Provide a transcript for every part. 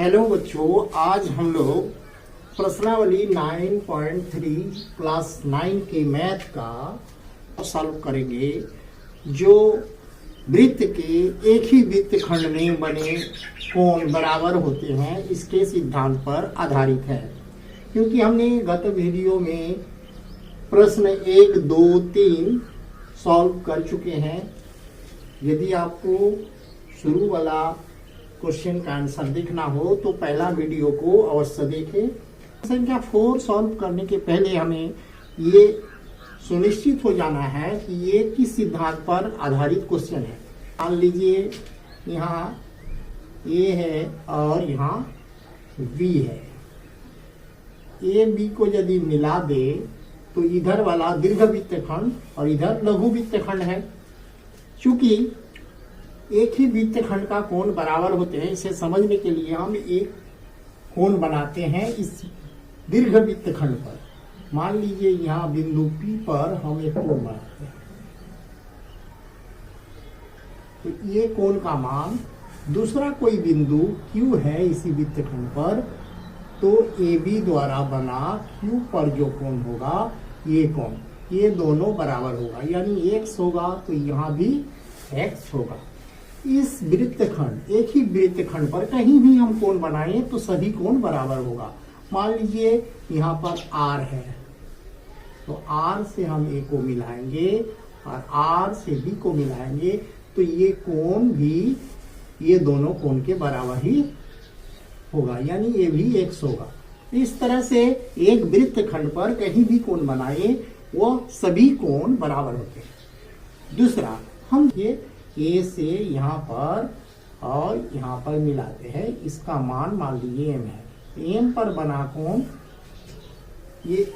Hello बच्चों, आज हम लोग प्रश्नावली 9.3 क्लास 9 के मैथ का सॉल्व करेंगे, जो वृत्त के एक ही वृत्त खंड में बने कोण बराबर होते हैं इसके सिद्धांत पर आधारित है। क्योंकि हमने गत वीडियो में प्रश्न 1, 2, 3 सॉल्व कर चुके हैं। यदि आपको शुरू वाला क्वेश्चन का आंसर देखना हो तो पहला वीडियो को अवश्य देखें। संख्या 4 सॉल्व करने के पहले हमें ये सुनिश्चित हो जाना है कि ये किस सिद्धांत पर आधारित क्वेश्चन है। मान लीजिए यहाँ ए है और यहाँ बी है। ए बी को यदि मिला दे तो इधर वाला दीर्घ वृत्तखंड और इधर लघु वृत्तखंड है। चूंकि एक ही वृत्तखंड का कोण बराबर होते हैं, इसे समझने के लिए हम एक कोण बनाते हैं इस दीर्घ वृत्तखंड पर। मान लीजिए यहाँ बिंदु P पर हम एक कोण बनाते हैं, तो ये कोण का मान दूसरा कोई बिंदु Q है इसी वृत्तखंड पर, तो AB द्वारा बना Q पर जो कोण होगा ये कोण, ये दोनों बराबर होगा, यानी x होगा तो यहाँ भी x होगा। इस वृत्तखंड एक ही वृत्तखंड पर कहीं भी हम कोण बनाएं तो सभी कोण बराबर होगा। मान लीजिए यहाँ पर R है, तो R से हम A को मिलाएंगे और R से B को मिलाएंगे, तो ये कोण भी ये दोनों कोण के बराबर ही होगा, यानी ये भी x होगा। इस तरह से एक वृत्तखंड पर कहीं भी कोण बनाए वो सभी कोण बराबर होते हैं। दूसरा, हम ये A से यहाँ पर और यहाँ पर मिलाते हैं, इसका मान लीजिए m है। m पर बना कोण, ये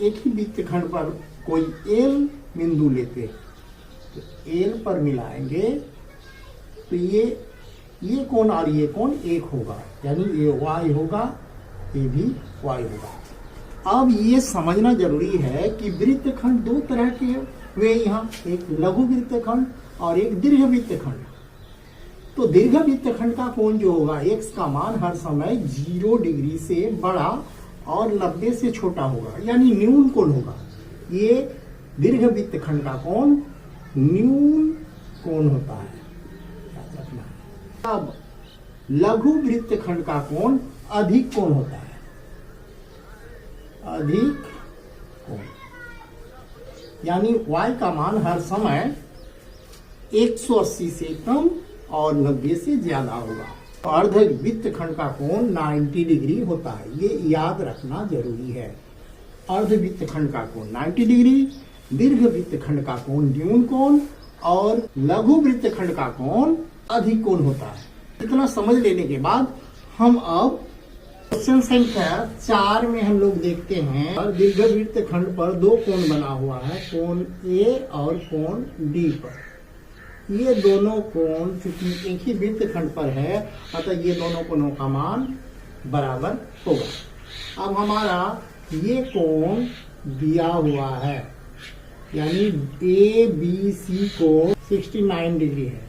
एक ही वृत्तखंड पर कोई L बिंदु लेते तो L पर मिलाएंगे तो ये कोण और ये कोण एक होगा, यानी ये y होगा, ये भी y होगा। अब ये समझना जरूरी है कि वृत्तखंड दो तरह के हुए यहाँ, एक लघु वृत्तखंड और एक दीर्घ वृत्तखंड। तो दीर्घ वृत्तखंड का कोण जो होगा x का मान हर समय 0 डिग्री से बड़ा और 90 से छोटा होगा, यानी न्यून कोण होगा। ये दीर्घ वृत्तखंड का कोण न्यून कोण होता है, याद रखना है। अब लघु वृत्तखंड का कोण अधिक कोण होता है, अधिक कोण, यानी y का मान हर समय 180 से कम और 90 से ज्यादा होगा। अर्ध वृत्तखंड का कोण 90 डिग्री होता है, ये याद रखना जरूरी है। अर्ध वृत्तखंड का कोण 90 डिग्री, दीर्घ वृत्तखंड का कोण न्यून कोण और लघु वृत्तखंड का कोण अधिक कोण होता है। इतना समझ लेने के बाद हम अब क्वेश्चन संख्या 4 में हम लोग देखते हैं, और दीर्घ वृत्तखंड पर दो कोण बना हुआ है, कोण A और कोण D पर। ये दोनों कोण चूंकि एक ही वृत्तखंड पर है, अतः ये दोनों कोणों का मान बराबर होगा। अब हमारा ये कोण दिया हुआ है, यानी ABC कोण 69 डिग्री है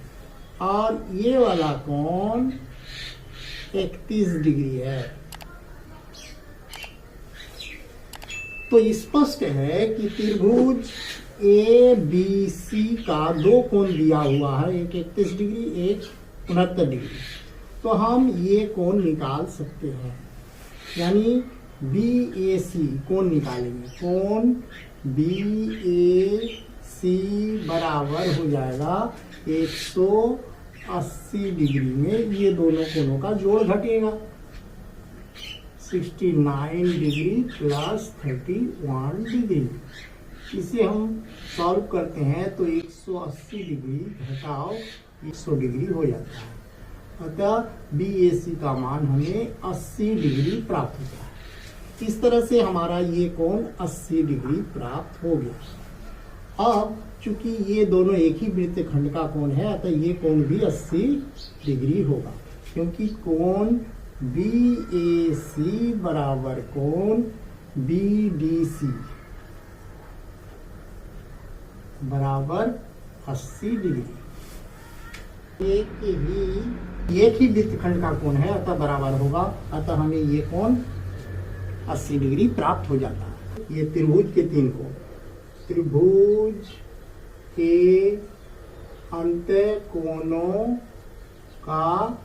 और ये वाला कोण 31 डिग्री है। तो स्पष्ट है कि त्रिभुज ABC का दो कोण दिया हुआ है, एक 31 डिग्री, एक 69 डिग्री। तो हम ये कोण निकाल सकते हैं, यानी BAC कोण निकालेंगे। कोण BAC बराबर हो जाएगा 180 डिग्री में ये दोनों कोणों का जोड़ घटेगा, 69 डिग्री प्लस 31 डिग्री। इसे हम सॉल्व करते हैं तो 180 डिग्री घटाओ 100 डिग्री हो जाता है, अतः BAC का मान हमें 80 डिग्री प्राप्त होता है। इस तरह से हमारा ये कोण 80 डिग्री प्राप्त हो गया। अब चूंकि ये दोनों एक ही वृत्तखंड का कोण है, अतः ये कोण भी 80 डिग्री होगा, क्योंकि कोण BAC बराबर कोण BDC बराबर 80 डिग्री। एक ही वृत्तखंड का कोण है, अतः बराबर होगा, अतः हमें ये कोण 80 डिग्री प्राप्त हो जाता है। ये त्रिभुज के 3 कोण, त्रिभुज के अंतः कोणों का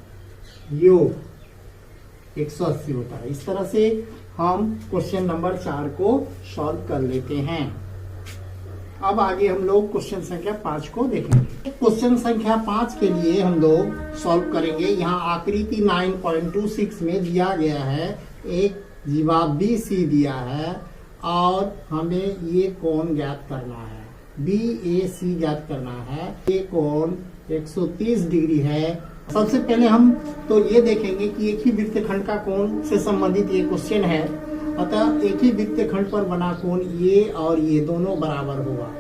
योग 180 होता है। इस तरह से हम क्वेश्चन नंबर 4 को सॉल्व कर लेते हैं। अब आगे हम लोग क्वेश्चन संख्या 5 को देखेंगे। क्वेश्चन संख्या 5 के लिए हम लोग सॉल्व करेंगे। यहाँ आकृति 9.26 में दिया गया है, एक जीवा BC दिया है और हमें ये कोण ज्ञात करना है, BAC ज्ञात करना है। ये कोण 130 डिग्री है। सबसे पहले हम तो ये देखेंगे कि एक ही वृत्तखंड का कोण से संबंधित ये क्वेश्चन है, अतः एक ही वृत्तखंड पर बना कोण ये और ये दोनों बराबर होगा।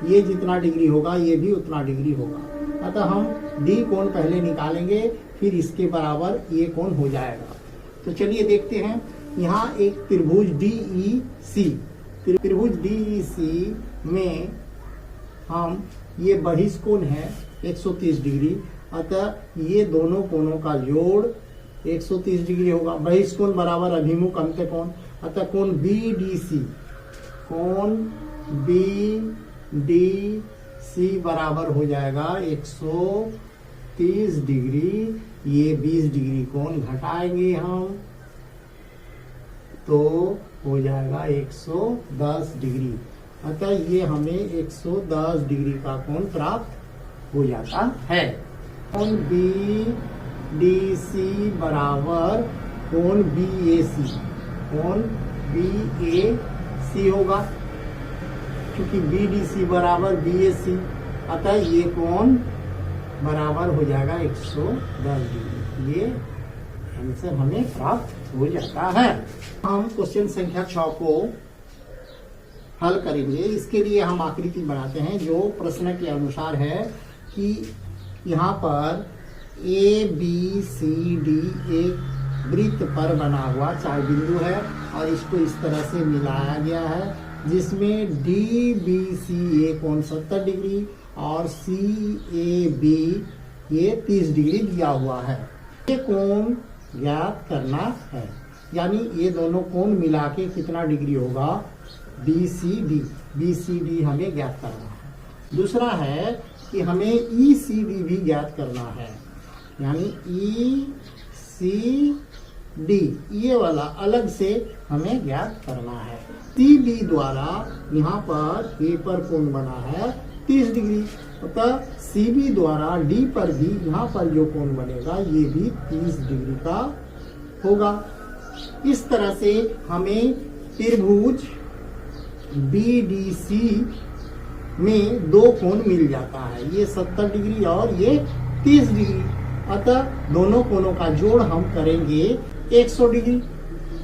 ये जितना डिग्री होगा ये भी उतना डिग्री होगा, अतः हम D कोण पहले निकालेंगे, फिर इसके बराबर ये कोण हो जाएगा। तो चलिए देखते हैं। यहाँ एक त्रिभुज DEC, त्रिभुज DEC में हम ये बहिष्कोण है 130 डिग्री, अतः ये दोनों कोणों का जोड़ 130 डिग्री होगा। बहिष्कोण बराबर अभिमुख अंत्य कोण, अतः कोण BDC, कोण BDC बराबर हो जाएगा 130 डिग्री। ये 20 डिग्री कोण घटाएंगे हम तो हो जाएगा 110 डिग्री, अतः ये हमें 110 डिग्री का कोण प्राप्त हो जाता है। कोण BDC बराबर कोण BAC, कोण BAC होगा, क्योंकि BDC बराबर BAC, अतः ये कोण बराबर हो जाएगा 110 डिग्री। ये आंसर हमें प्राप्त हो जाता है। हम क्वेश्चन संख्या 6 को हल करेंगे। इसके लिए हम आकृति बनाते हैं जो प्रश्न के अनुसार है कि यहाँ पर ABCD एक वृत्त पर बना हुआ 4 बिंदु है और इसको इस तरह से मिलाया गया है, जिसमें DBC ये कोण 70 डिग्री और CAB ये 30 डिग्री दिया हुआ है। ये कोण ज्ञात करना है, यानी ये दोनों कोण मिला के कितना डिग्री होगा, BCD हमें ज्ञात करना है। दूसरा है कि हमें ECD भी ज्ञात करना है, यानी ECD ये वाला अलग से हमें ज्ञात करना है। CB द्वारा यहाँ पर A पर कोण बना है 30 डिग्री, अतः CB द्वारा D पर भी यहाँ पर जो कोण बनेगा ये भी 30 डिग्री का होगा। इस तरह से हमें त्रिभुज BDC में 2 कोण मिल जाता है, ये 70 डिग्री और ये 30 डिग्री, अतः दोनों कोणों का जोड़ हम करेंगे 100 डिग्री,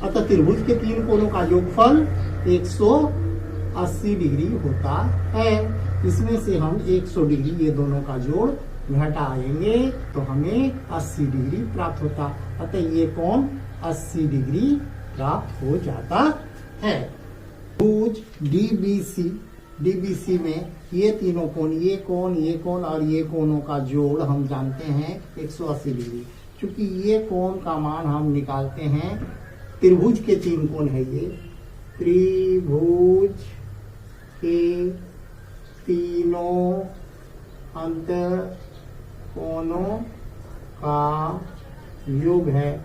अतः त्रिभुज के 3 कोणों का योगफल 180 डिग्री होता है। इसमें से हम 100 डिग्री ये दोनों का जोड़ घटाएंगे तो हमें 80 डिग्री प्राप्त होता, अतः ये कोण 80 डिग्री प्राप्त हो जाता है। त्रिभुज DBC में ये तीनों कोण, ये कोण और ये कोणों का जोड़ हम जानते हैं 180 डिग्री। क्योंकि ये कोण का मान हम निकालते हैं, त्रिभुज के 3 कोण है ये, त्रिभुज के तीनों अंत कोणों का योग है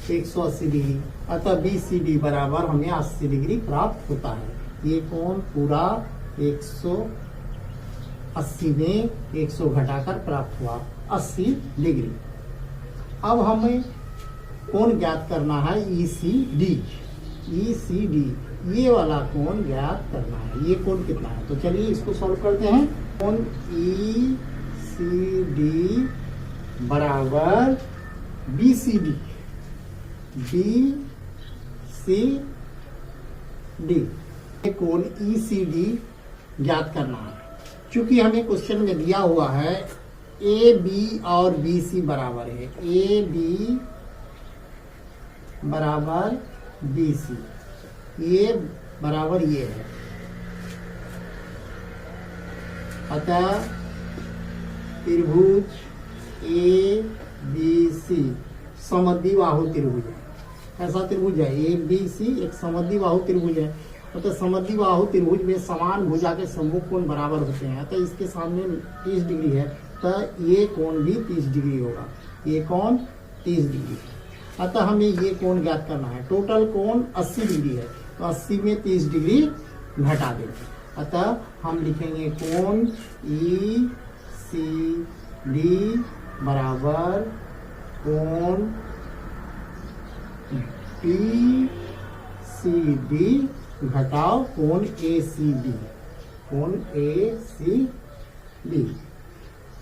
180 डिग्री, अतः BCD बराबर हमें 80 डिग्री प्राप्त होता है। ये कोण पूरा 180 में 100 घटाकर प्राप्त हुआ 80 डिग्री। अब हमें कोण ज्ञात करना है ECD, ये वाला कोण ज्ञात करना है। ये कोण कितना है, तो चलिए इसको सॉल्व करते हैं। कोण ECD बराबर BCD, ये कोण ECD ज्ञात करना है। चूंकि हमें क्वेश्चन में दिया हुआ है AB और BC बराबर है, AB बराबर BC, ये बराबर ये है, अतः त्रिभुज ए बी सी समद्विबाहु त्रिभुज है। ऐसा त्रिभुज है ए बी सी, एक समद्विबाहु त्रिभुज है। मतलब समद्विबाहु त्रिभुज में समान भुजा के सम्मुख कोण बराबर होते हैं। तो इसके सामने 30 डिग्री है, तो ये कोण भी 30 डिग्री होगा। ये कोण 30 डिग्री है। अतः हमें ये कोण ज्ञात करना है। टोटल कोण 80 डिग्री है, तो 80 में 30 डिग्री घटा देंगे। अतः हम लिखेंगे कोण ई सी डी बराबर कोण बी सी डी घटाओ कोण ए सी बी। कोण ए सी बी,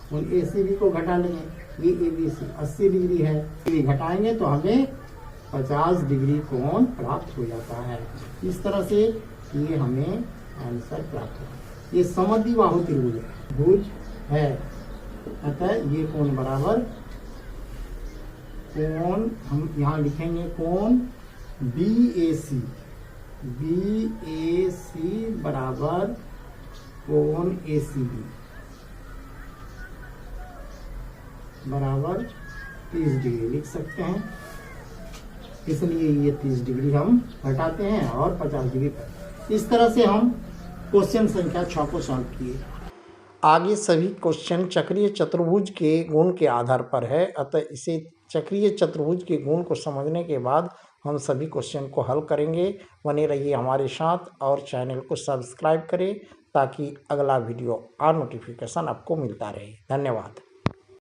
कोण ए सी बी को घटा लेंगे। ये ए बी सी 80 डिग्री है, डिग्री घटाएंगे तो हमें 50 डिग्री कोण प्राप्त हो जाता है। इस तरह से ये हमें आंसर प्राप्त होगा। ये समद्विबाहु त्रिभुज है। अतः ये कोण बराबर कोण, हम यहाँ लिखेंगे कोण बी ए सी बराबर कोण ए सी बी बराबर 30 डिग्री लिख सकते हैं। इसलिए ये 30 डिग्री हम घटाते हैं और 50 डिग्री पर। इस तरह से हम क्वेश्चन संख्या 6 को सॉल्व किए। आगे सभी क्वेश्चन चक्रीय चतुर्भुज के गुण के आधार पर है। अतः इसे चक्रीय चतुर्भुज के गुण को समझने के बाद हम सभी क्वेश्चन को हल करेंगे। बने रहिए हमारे साथ और चैनल को सब्सक्राइब करें ताकि अगला वीडियो और नोटिफिकेशन आपको मिलता रहे। धन्यवाद।